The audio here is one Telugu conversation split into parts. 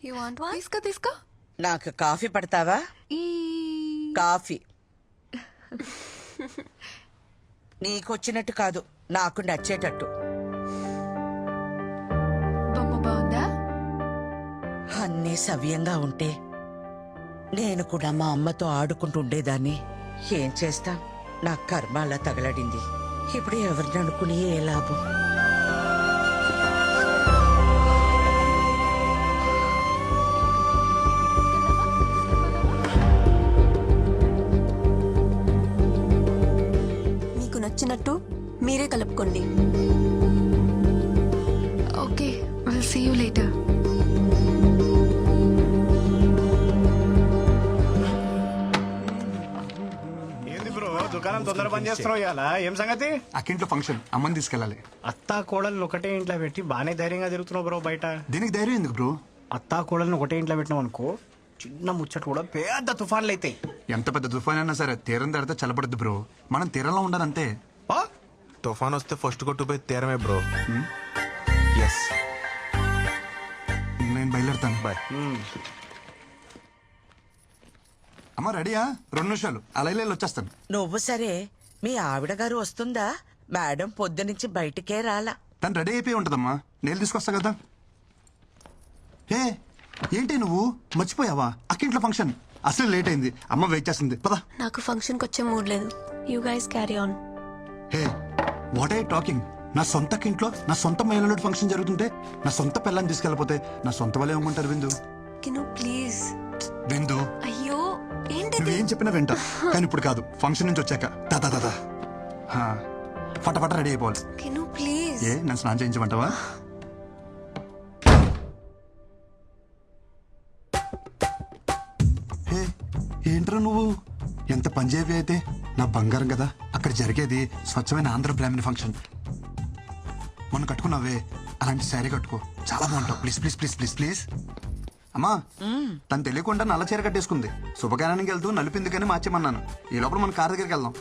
You want one? తీసుకో. నాకు కాఫీ పడతావా? కాఫీ నీకొచ్చినట్టు కాదు, నాకు నచ్చేటట్టు. బొమ్మ బాగుందా? అన్నీ సవ్యంగా ఉంటే నేను కూడా మా అమ్మతో ఆడుకుంటూ ఉండేదాన్ని. ఏం చేస్తా, నా కర్మ అలా తగలడింది. ఇప్పుడు ఎవరిని అనుకుని ఏ లాభం? మీకు నచ్చినట్టు మీరే కలుపుకోండి. Okay, will see you later. దుకాణం తొందర పని చేస్తున్నావు ఇవాళ. ఏం సంగతి? అక్కింట్లో ఫంక్షన్, అమ్మని తీసుకెళ్ళాలి. అత్తా కోడల్ని ఒకటే ఇంట్లో పెట్టి బానే ధైర్యంగా తిరుగుతున్నావు బ్రో బయట. దీనికి ధైర్యం ఎందుకు బ్రో? అత్తా కోడల్ని ఒకటే ఇంట్లో పెట్టినావు అనుకో, చిన్న ముచ్చట కూడా పెద్ద తుఫాన్లు అయితాయి. ఎంత పెద్ద తుఫాన్ అయినా సరే తీరం దాడితే చల్లబడద్దు బ్రో. మనం తీరంలో ఉండాలంతే. తుఫాన్ వస్తే ఫస్ట్ కొట్టుపోయి తీరమే బ్రో. ఎస్, నేను బయలుదేరుతాను. బాయ్. అమ్మ రెడీయా? 2 నిమిషాలు అలా వచ్చేస్తాను. నువ్వు సరే, మీ ఆవిడ గారు వస్తుందా? మేడం పొద్దునుంచి బయటికే రాలా. తను రెడీ అయిపోయి ఉంటదమ్మా, నేను తీసుకొస్తా కదా. హే ఏంటి నువ్వు మర్చిపోయావా? అక్కింట్లో ఫంక్షన్ అసలు లేట్ అయింది, అమ్మ వెయిట్ చేస్తుంది. పదా. నాకు ఫంక్షన్కి వచ్చే మూడ్ లేదు. You guys carry on. Hey what I talking? నా సొంత ఇంట్లో నా సొంత మహిళలో ఫంక్షన్ జరుగుతుంటే నా సొంత పిల్లని తీసుకెళ్ళిపోతే నా సొంత వాళ్ళే ఏమంటారు? విందు కిను ప్లీజ్. విందు, అయ్యో ఏంటిది? నువ్వేం చెప్పినా వింటా, కానీ ఇప్పుడు కాదు. ఫంక్షన్ నుంచి వచ్చాక దాదా దాదా ఫటాఫట రెడీ అయిపోవాలి. కిను ప్లీజ్. ఏ నన్ను స్నానం చేయించమంటావా? హే ఏంట్రా నువ్వు ఎంత పంజాబీ అయితే నా బంగారం కదా. అక్కడ జరిగేది స్వచ్ఛమైన ఆంధ్ర బ్రాహ్మణ ఫంక్షన్. మొన్న కట్టుకున్నావే అలాంటి శారీ కట్టుకో, చాలా బాగుంటావు. Please please please please please. అమ్మా తను తెలియకుండా నల్ల చీర కట్టేసుకుంది. శుభకార్యానికి వెళ్తూ నలిపిందుకని మార్చేమన్నాను. ఈ లోపల మన కార్ దగ్గరికి వెళ్దాం.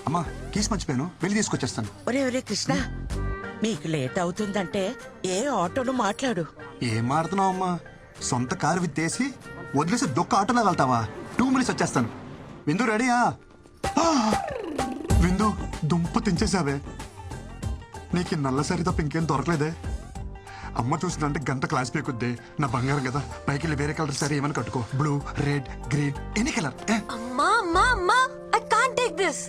అమ్మా కీస్ మర్చిపోయాను, వెళ్ళి తీసుకొచ్చేస్తాను. ఒరే ఒరే కృష్ణ, మీకు లేట్ అవుతుందంటే ఏ ఆటోను మాట్లాడు. ఏం మాడుతున్నావు అమ్మా? సొంత కారు విత్తేసి వదిలేసి దొక్క ఆటోలో వెళ్తావా? 2 మినిట్స్ వచ్చేస్తాను. విందు రెడీయా? విందు దుంప తెంచేసావే. నీకు నల్ల సరి తప్ప ఇంకేం దొరకలేదే. అమ్మ చూసిందంటే గంట క్లాస్ పీకుద్ది. నా బంగారం కదా, పైకి వెళ్ళి వేరే కలర్ సరే ఏమైనా కట్టుకో. Blue, red, green, any colour. అమ్మా అమ్మా అమ్మా, ఐ కాంట్ టేక్ దిస్.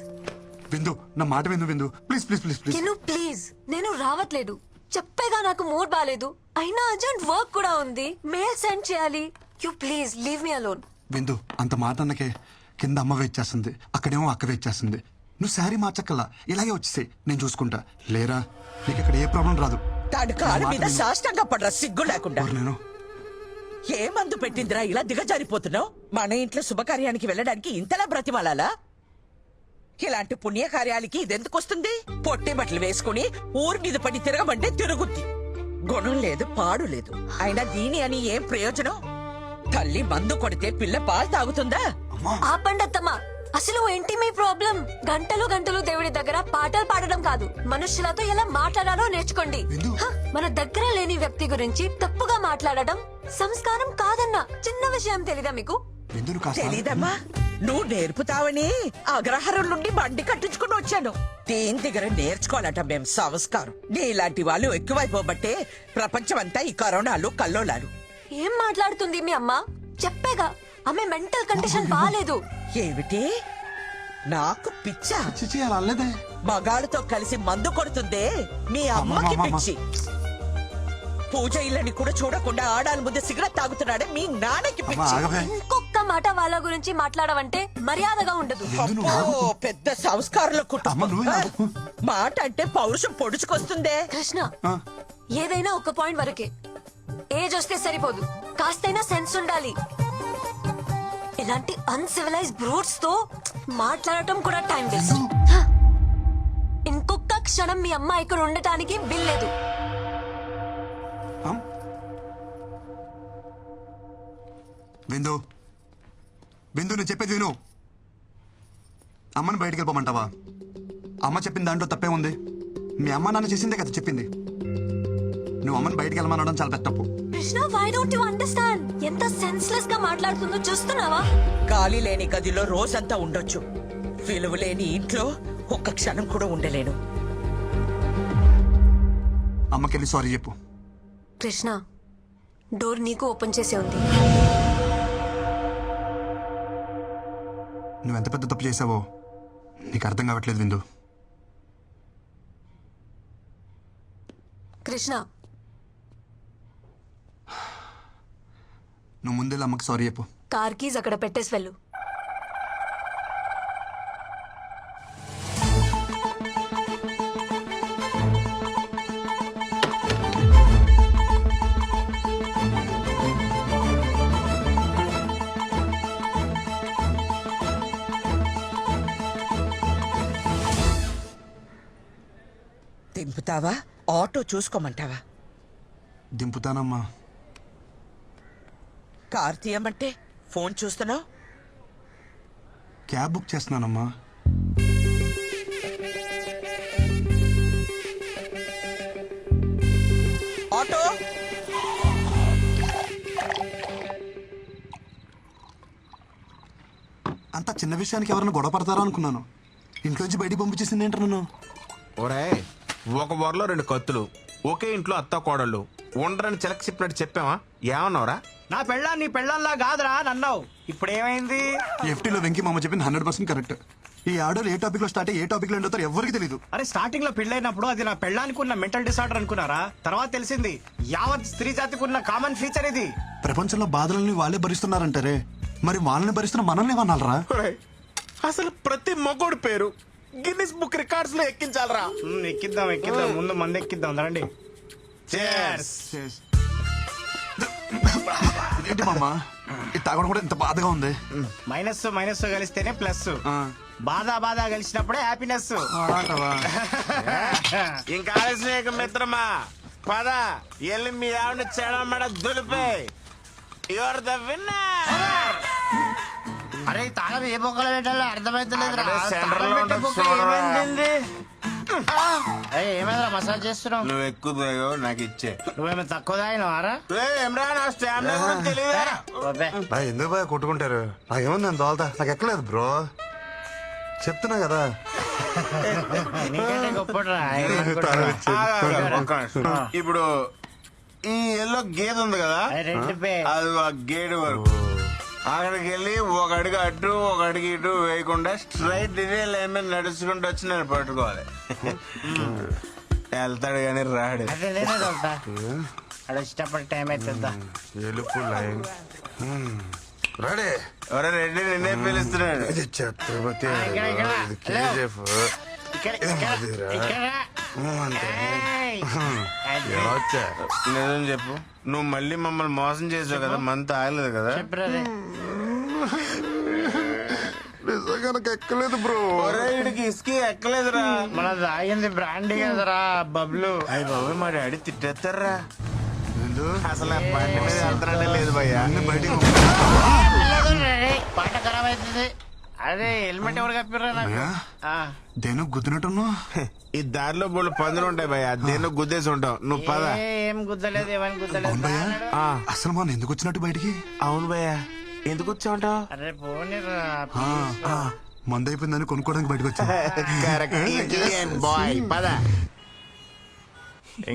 విందు నా మాట విందు. విందు ప్లీజ్ ప్లీజ్ ప్లీజ్ ప్లీజ్. కిను ప్లీజ్, నేను రావట్లేదు. చెప్పేగా నాకు మూడ్ బాలేదు. అయినా అర్జెంట్ వర్క్ కూడా ఉంది, మెయిల్ సెండ్ చేయాలి. You please leave me alone. విందు అంత మాట అన్నకే కింద అమ్మ వెయిట్ చేస్తుంది, అక్కడేమో అక్క వెయిట్ చేస్తుంది. నువ్వు శారీ మార్చక్కల్లా ఇలాగే వచ్చేసాయి, నేను చూసుకుంటా. లేరా నీకు ఇక్కడ ఏ ప్రాబ్లం రాదు. తాడు కాలు మీద సాష్టంగా పడరా సిగ్గు లేకుండా. నేను ఏ మందు పెట్టిందిరా ఇలా దిగజారిపోతున్నావు? మన ఇంట్లో శుభకార్యానికి వెళ్ళడానికి ఇంతలా బ్రతిమాలాలా? ఇలాంటి పుణ్యకార్యాలకి ఇదెందుకు వస్తుంది? పొట్టి బట్టలు వేసుకుని ఊరి మీద పడి తిరగమంటే తిరుగుద్ది. గుణం లేదు, పాడు లేదు. అయినా దీని అని ఏం ప్రయోజనం? తల్లి మందు కొడితే పిల్ల పాలు తాగుతుందా? ఆపండి అత్తమ్మా, అసలు ఏంటి మీ ప్రాబ్లం? గంటలు గంటలు దేవుడి దగ్గర పాటలు పాడడం కాదు, మనుషులతో ఎలా మాట్లాడాలో నేర్చుకోండి. మన దగ్గర లేని వ్యక్తి గురించి తప్పుగా మాట్లాడడం సంస్కారం కాదన్న చిన్న విషయం తెలీదా మీకు? తెలీదమ్మా, నువ్వు నేర్పుతావని అగ్రహారం నుండి బండి కట్టించుకుని వచ్చాను. దేని దగ్గర నేర్చుకోవాలట మేం సంస్కారం. నీలాంటి వాళ్ళు ఎక్కువైపోబట్టే ప్రపంచమంతా ఈ కరోనాలు కల్లోలాలు. ఏం మాట్లాడుతుంది మీ అమ్మ? చెప్పేగా ఆమె మెంటల్ కండిషన్ బాలేదు. ఏమిటి నాకు పిచ్చా? అలా అనలేదే. మగాళ్ళతో కలిసి మందు కొడుతుందే మీ అమ్మకి పిచ్చి. పూజ ఇళ్ళని కూడా చూడకుండా ఆడాల ముందు సిగరెట్ తాగుతున్నాడే మీ నాన్నకి పిచ్చి. ఇంకొక మాట వాళ్ళ గురించి మాట్లాడవంటే మర్యాదగా ఉండదు. పెద్ద సంస్కారంలో కుటుంబం. మాట అంటే పౌరుషం పొడుచుకొస్తుందే. కృష్ణ, ఏదైనా ఒక పాయింట్ వరకే. ఏజ్ వస్తే సరిపోదు, కాస్తైనా సెన్స్ ఉండాలి. ఇలాంటి అన్సివిలైజ్ బ్రూట్స్ తో మాట్లాడటం కూడా టైం వేస్ట్. ఇంకొక క్షణం మీ అమ్మ ఇక్కడ ఉండటానికి వీల్లేదు. విందు విందు నేను చెప్పేది విను. అమ్మని బయటికి వెళ్ళిపోమంటావా? అమ్మ చెప్పిన దాంట్లో తప్పే ఉంది. మీ అమ్మ నాన్న చేసిందే కదా చెప్పింది. నువ్వు అమ్మని బయటికి వెళ్ళమనడం చాలా పెద్ద తప్పు. Krishna why don't you understand? ఎంత సెన్స్లెస్ గా మాట్లాడుతుందో చూస్తున్నావా? గాలి లేని గదిలో రోజంతా ఉండొచ్చు, విలువ లేని ఇంట్లో ఒక్క క్షణం కూడా ఉండలేను. అమ్మకెళ్ళి సారీ చెప్పు. కృష్ణ డోర్ నీకు ఓపెన్ చేసే ఉంది. నువ్వెంత పెద్ద తప్పు చేసావో నీకు అర్థం కావట్లేదు విందు. కృష్ణ నువ్వు ముందే అమ్మకి సారీ చెప్పు. కార్ కీజ్ అక్కడ పెట్టేసి వెళ్ళు. దింపుతావా, ఆటో చూసుకోమంటావా? దింపుతానమ్మా. కార్ తీయమంటే ఫోన్ చూస్తున్నావు. క్యాబ్ బుక్ చేస్తున్నానమ్మా. ఆటో అంత చిన్న విషయానికి ఎవరైనా గొడవ పడతారా అనుకున్నాను. ఇంట్లోంచి బయటికి పంపించేసింది ఏంటి నన్ను. ఒరే, ఒక వరలో 2 కత్తులు, ఒకే ఇంట్లో అత్త కోడళ్ళు ఉండరని చిలక చెప్పినట్టు చెప్పావా? ఏమన్నావురా? నా పెళ్ళాం నీ పెళ్ళంలా కాదురా నన్నావు. ఇప్పుడు ఏమైంది? ఎఫ్టీలో వెంకీ మామ చెప్పింది 100% కరెక్ట్. ఈ ఆర్డర్ ఏ టాపిక్ లో స్టార్ట్ అయ్యి ఏ టాపిక్ లో ఎండవుతారో ఎవరికి తెలియదు. అరే స్టార్టింగ్ లో పెళ్ళైనప్పుడు అది నా పెళ్ళానికి ఉన్న మెంటల్ డిసార్డర్ అనుకున్నారా? తర్వాత తెలిసింది యావత్ స్త్రీ జాతికి ఉన్న కామన్ ఫీచర్ ఇది. ప్రపంచంలో బాధలని వాళ్ళే భరిస్తున్నారంటారే, మరి వాళ్ళని భరిస్తున్న మనల్ని ఏమన్నారా? ఒరేయ్, అసలు ప్రతి మగోడి పేరు గిన్నిస్ బుక్ రికార్డ్స్ లో ఎక్కించాలరా. ఎక్కిద్దాం ఎక్కిద్దాం, ముందు మంది ఎక్కిద్దాం రండి. Cheers. ఏంటి మామ ఇది తాగడం కూడా ఇంత బాధగా ఉంది. మైనస్ మైనస్ కలిస్తేనే ప్లస్. బాధ బాధ కలిసినప్పుడే హ్యాపీనెస్. ఇంకా ఆలస్యం మిత్రమా, పద ఎల్లి మీ ఆవిడ చెడమడ దులిపే. Your the winner. అరే తాగదు ఏ బొక్కలు పెట్టాలో అర్థమైతలేదు. ఏమైనా మసాజ్ చేస్తున్నావు? నువ్వు ఎక్కువ తాగావు, నాకు ఇచ్చే. నువ్వేమో తక్కువ తాగినవారా? తెలియదా? ఎందుకు బాగా కొట్టుకుంటారు? నాకేముంది నేను తోలుతా, నాకు ఎక్కలేదు బ్రో, చెప్తున్నా కదా. నీకంటే గొప్పరా. ఇప్పుడు ఈ ఎల్లో గేదె ఉంది కదా, అది ఆ గేడు వరకు అక్కడికి వెళ్ళి ఒక అడుగు అటు ఒక అడుగు ఇటు వేయకుండా స్ట్రైట్ ఇదే లైన్ మీద నడుచుకుంటూ వచ్చి నేను పట్టుకోవాలి. వెళ్తాడు కానీ రాడు. అదే నేనే తోలుతా. అక్కడ ఇష్టపడి టైం అవుతుందా? ఎలుపు లైన్ రెడీ. ఎవరో రెడ్డి నిన్నే పిలుస్తున్నాడు. ఛత్రపతి నిజం చెప్పు, నువ్వు మళ్ళీ మమ్మల్ని మోసం చేసావు కదా, మంత్ ఆగలేదు కదా? నిజంగా నాకు ఎక్కలేదు బ్రో. వీడికి ఇసుకి ఎక్కలేదురా. మన తాగింది బ్రాండీ కదరా బబ్లు. అయ్యి బాబు మా డాడీ తిట్టేస్తారా. అసలు ఆ బండి మీద వెళ్తానంటే లేదు భయ్యా. పాట ఖరాబ్ అవుతుంది. అదే హెల్మెట్ ఎవరు కప్పిర్రా నాకు? దేని గుద్దినట్టున్నా. ఈ దారిలో బోళ్ళు పందులు ఉంటాయి భయ్యా, దేన్నో గుద్దేసి ఉంటావు. నువ్వు పద. ఏం గుద్దలేదు, ఏమని గుద్దలేదు. అసలు మనం ఎందుకు వచ్చినట్టు బయటికి? అవును భయ్యా, ఎందుకు వచ్చావుంటావు? అరే పోనీరా. మందు అయిపోయిందని కొనుక్కోవడానికి బయటకు వచ్చా. బాయ్ పద.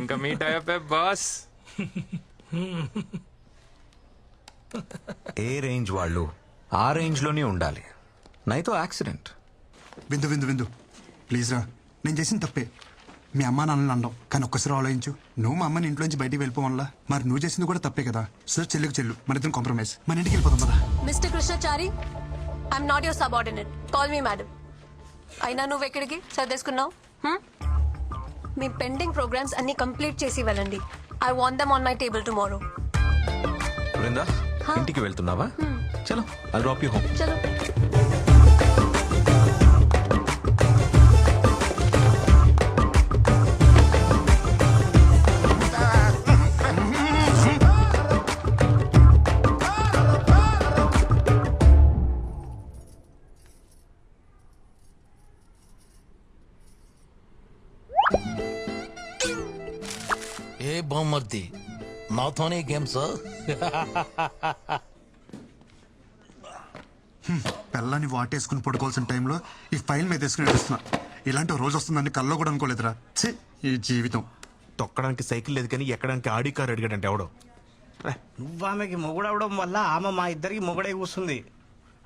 ఇంకా మీట్ అయ్యే బాస్. ఏ రేంజ్ వాళ్ళు ఆ రేంజ్ లోనే ఉండాలి. నైతో యాక్సిడెంట్. విందు విందు విందు ప్లీజ్ రా, నేను చేసిన తప్పే. మీ అమ్మ నాన్నని అన్నావు, కానీ ఒక్కసారి ఆలోచించు. నువ్వు మా అమ్మని ఇంట్లోంచి బయటికి వెళ్ళిపోవాలా, మరి నువ్వు చేసింది కూడా తప్పే కదా. సో చెల్లికి చెల్లు, మన ఇద్దరం కాంప్రమైజ్, మన ఇంటికి వెళ్ళిపోదాం కదా. Mister Krishnachari, I'm not your subordinate. Call me madam. అయినా నువ్వు ఎక్కడికి సర్దేసుకున్నావు? మీ పెండింగ్ ప్రోగ్రామ్స్ అన్ని కంప్లీట్ చేసి వెళ్ళండి. I want them on my table tomorrow. Brinda, ఇంటికి వెళ్తున్నావా? చలో, ఐల్ డ్రాప్ యూ హోమ్. చలో. బామ్మర్ది నాతోనే గేమ్స్ పిల్లని వాటేసుకుని పడుకోవాల్సిన టైంలో ఈ ఫైల్ మీద వేసుకుని నడుస్తున్నా. ఇలాంటి రోజు వస్తుందని కల్లో కూడా అనుకోలేదురా. ఛీ, ఈ జీవితం. తొక్కడానికి సైకిల్ లేదు కానీ ఎక్కడానికి ఆడి కార్ అడిగాడంటే ఎవడో. నువ్వు ఆమెకి మొగుడవడం వల్ల ఆమె మా ఇద్దరికి మొగుడే కూస్తుంది.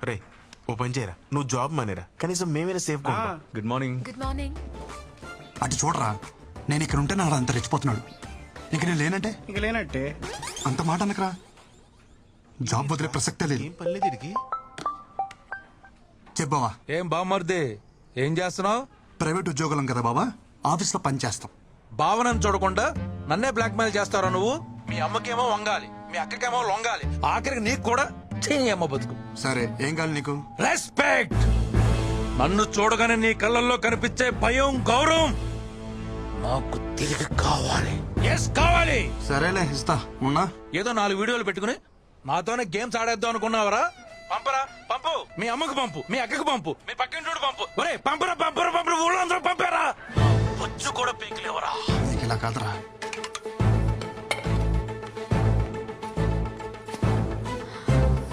రే ఓ పని చేయరా, నువ్వు జాబ్ మానేరా, కనీసం మేమైనా safe good morning. Good morning. అటు చూడరా, నేను ఇక్కడ ఉంటే నాడు అంత రెచ్చిపోతున్నాడు. ఇంక నేను లేనంటే ఇక లేనట్టే. అంత మాట అనకరా. జాబ్ వదిలే ప్రసక్తే లేదు. ఏం పర్లేదు ఇడికి. చెప్పావా? ఏం బామ్మర్ది ఏం చేస్తున్నావు? ప్రైవేట్ ఉద్యోగులం కదా బాబా, ఆఫీస్లో పని చేస్తాం. భావనను చూడకుండా నన్నే బ్లాక్మెయిల్ చేస్తారా నువ్వు? మీ అమ్మకేమో వంగాలి, మీ అక్కకేమో లొంగాలి, ఆఖరికి నీకు కూడా అమ్మ బతుకు. సరే, ఏం కావాలి నీకు? రెస్పెక్ట్. నన్ను చూడగానే నీ కళ్ళల్లో కనిపించే భయం, గౌరవం నాకు తిరిగి కావాలి. ఎస్ కావాలి. సరేలే, ఇస్తా. ఉన్నా ఏదో 4 వీడియోలు పెట్టుకుని నాతోనే గేమ్స్ ఆడేద్దాం అనుకున్నావరా? పంపరా, పంపు. మీ అమ్మకు పంపు, మీ అక్కకు పంపు, మీ పక్కింటోడు పంపు. ఒరే పంపరా, పంపరా, పంపరా, ఊళ్ళో అందరూ పంపారా. బొచ్చు కూడా పీకిలేవరా. నీకు ఇలా కాదురా.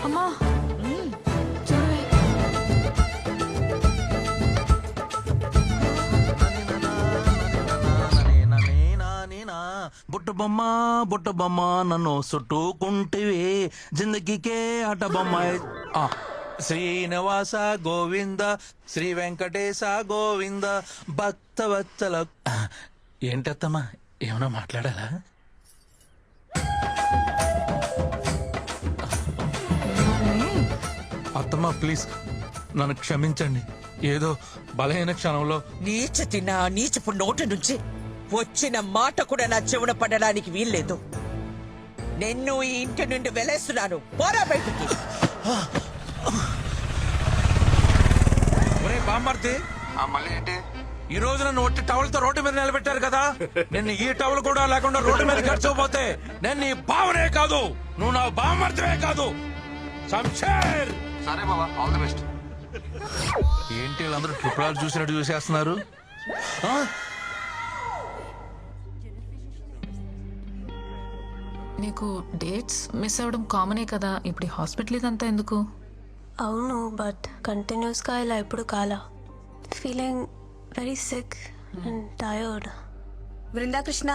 అమ్మా చూడవే. బుట్ట బొమ్మ నన్ను చుట్టుకుంటివి, జిందగీకే ఆట బొమ్మ. శ్రీనివాస గోవింద, శ్రీ వెంకటేశ గోవింద, భక్తవత్సల. ఏంటత్తమ్మా, ఏమన్నా మాట్లాడాలా? అత్తమ్మా ప్లీజ్ నన్ను క్షమించండి. ఏదో బలహీన క్షణంలో నీచపు నోటి నుంచి వచ్చిన మాట కూడా నా చెవున పడడానికి వీల్లేదు. నిన్ను ఈ ఇంటి నుండి వెలేస్తున్నాను. పోరా బయటికి. ఒరే బామ్మర్తి, మళ్ళీ ఏంటి? ఈ రోజు నన్ను ఒట్టి టవల్తో రోడ్డు మీద నిలబెట్టారు కదా. నేను ఈ టవల్ కూడా లేకుండా రోడ్డు మీద గడిచిపోతే నేను నీ బావనే కాదు, నువ్వు నా బామ్మర్తివే కాదు. శంషేర్. సరే బాబా, ఆల్ ది బెస్ట్. ఏంటి వీళ్ళందరూ ట్రిపుల్ చూసినట్టు చూసేస్తున్నారు? ఆ? నీకు డేట్స్ మిస్ అవ్వడం కామనే కదా. ఇప్పుడు హాస్పిటల్ ఇదంతా ఎందుకు? అవును, బట్ కంటిన్యూస్ గా ఇలా ఎప్పుడు కాలా. Feeling very sick and tired. Brindakrishna,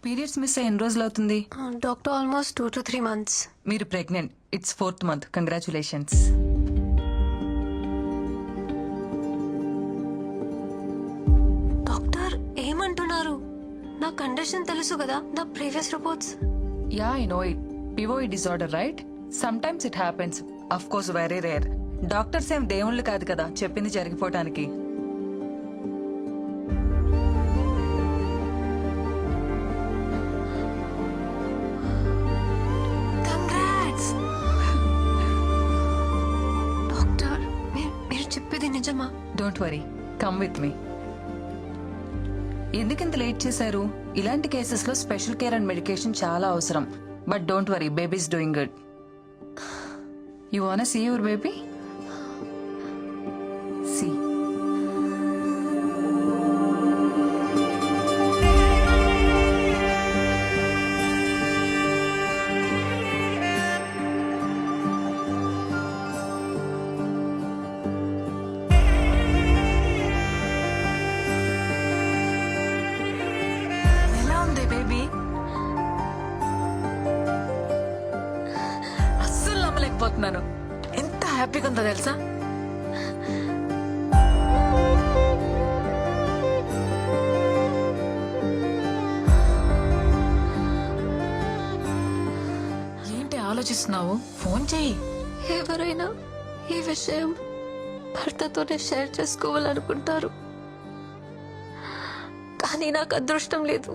periods miss అయ్యి ఎన్ని రోజులు అవుతుంది? Doctor almost 2 to 3 months. మీరు pregnant. It's 4th month. Congratulations. Doctor ఏమంటున్నారు? నా కండిషన్ తెలుసు కదా, నా previous reports. Yeah, I know it. పివోఈ disorder, right? Sometimes it happens. Of course very rare. Doctors ఏం దేవుళ్ళు కాదు కదా చెప్పింది జరిగిపోవటానికి. Congrats doctor. మీరు చెప్పేది నిజమా? Don't worry, come with me. ఎందుకింత లేట్ చేశారు? ఇలాంటి కేసెస్ లో స్పెషల్ కేర్ అండ్ మెడికేషన్ చాలా అవసరం. But don't worry, baby's doing good. You want see your baby? See. ఎలా ఉంది బేబీ? అస్సలు నమ్మలేకపోతున్నాను. ఎంత హ్యాపీగా ఉందో తెలుసా? ఏంటి ఆలోచిస్తున్నావు? ఫోన్ చెయ్యి. ఎవరైనా ఈ విషయం భర్తతోనే షేర్ చేసుకోవాలనుకుంటారు, కానీ నాకు అదృష్టం లేదు.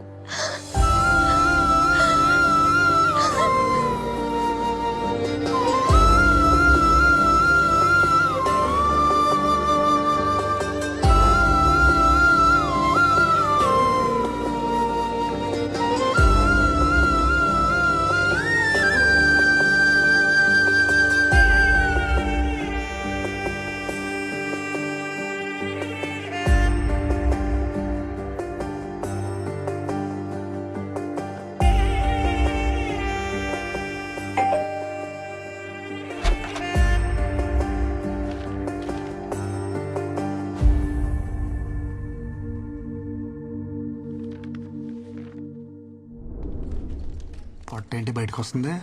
ఏంటి బయటకు వస్తుంది?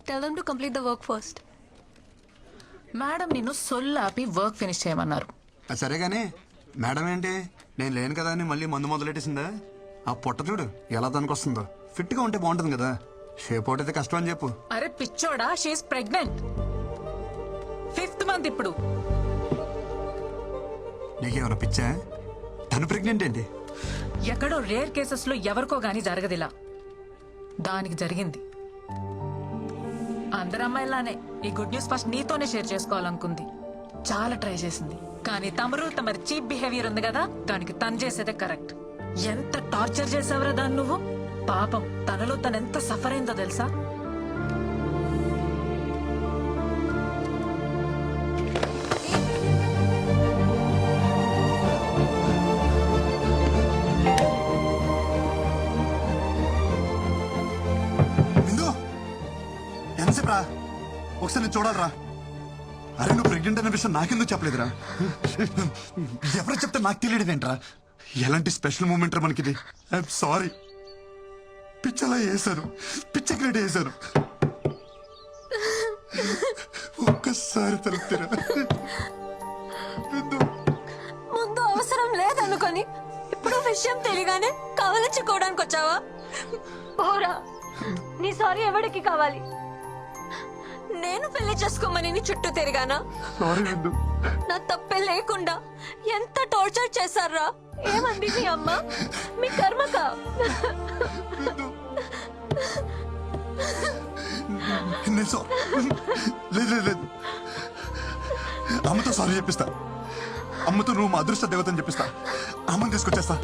Tell them to complete the work first. Madam నిన్ను సొల్లాపి వర్క్ ఫినిష్ చేయమన్నారు. అది సరే గానీ మేడం ఏంటి నేను లేను కదా అని మళ్ళీ మందు మొదలెట్టేసిందా? ఆ పొట్ట చూడు ఎలా దానికి వస్తుందో. ఫిట్గా ఉంటే బాగుంటుంది కదా. షేప్ అవుట్ అయితే కష్టం అని చెప్పు. అరే పిచ్చోడా, షీఈస్ ప్రెగ్నెంట్. 5th మంత్ ఇప్పుడు. నీకేమైనా పిచ్చా? తను ప్రెగ్నెంట్ ఏంటి? ఎక్కడో రేర్ కేసెస్ లో ఎవరికో గానీ జరగదిలా. దానికి జరిగింది. అందరు అమ్మాయిలానే ఈ గుడ్ న్యూస్ ఫస్ట్ నీతోనే షేర్ చేసుకోవాలనుకుంది. చాలా ట్రై చేసింది, కానీ తమరి చీప్ బిహేవియర్ ఉంది కదా, దానికి తను చేసేదే కరెక్ట్. ఎంత టార్చర్ చేసావురా దాన్ని నువ్వు. పాపం తనలో తను ఎంత సఫర్ అయిందో తెలుసా? బిందు ఎంతసేపు రా? ఒకసారి నేను చూడాలరా. అరే నువ్వు ప్రెగ్నెంట్ అనే విషయం నాకెందుకు చెప్పలేదురా? ఎవరు చెప్తే నాకు తెలియదేంట్రా? ఎలాంటి స్పెషల్ మూమెంట్ రా మనకిది. I'm sorry. పిచ్చలా వేశాను, పిచ్చ క్రియేట్ చేశాను. ఒక్కసారి తలుపుతారా? ముందు అవసరం లేదనుకొని ఇప్పుడు విషయం తెలియగానే కవలించుకోవడానికి వచ్చావా? పోరా, నీ సారీ ఎవరికి కావాలి? నేను పెళ్లి చేసుకోమని నీ చుట్టూ తిరిగానా? సారీ బిందు. నా తప్పే లేకుండా ఎంత టార్చర్ చేశారా? ఏమంది మీ అమ్మ? మీ కర్మక. లేదు అమ్మతో సారీ చెప్పిస్తా. అమ్మతో నువ్వు మా అదృష్ట దేవతని చెప్పిస్తా. అమ్మని తీసుకొచ్చేస్తా.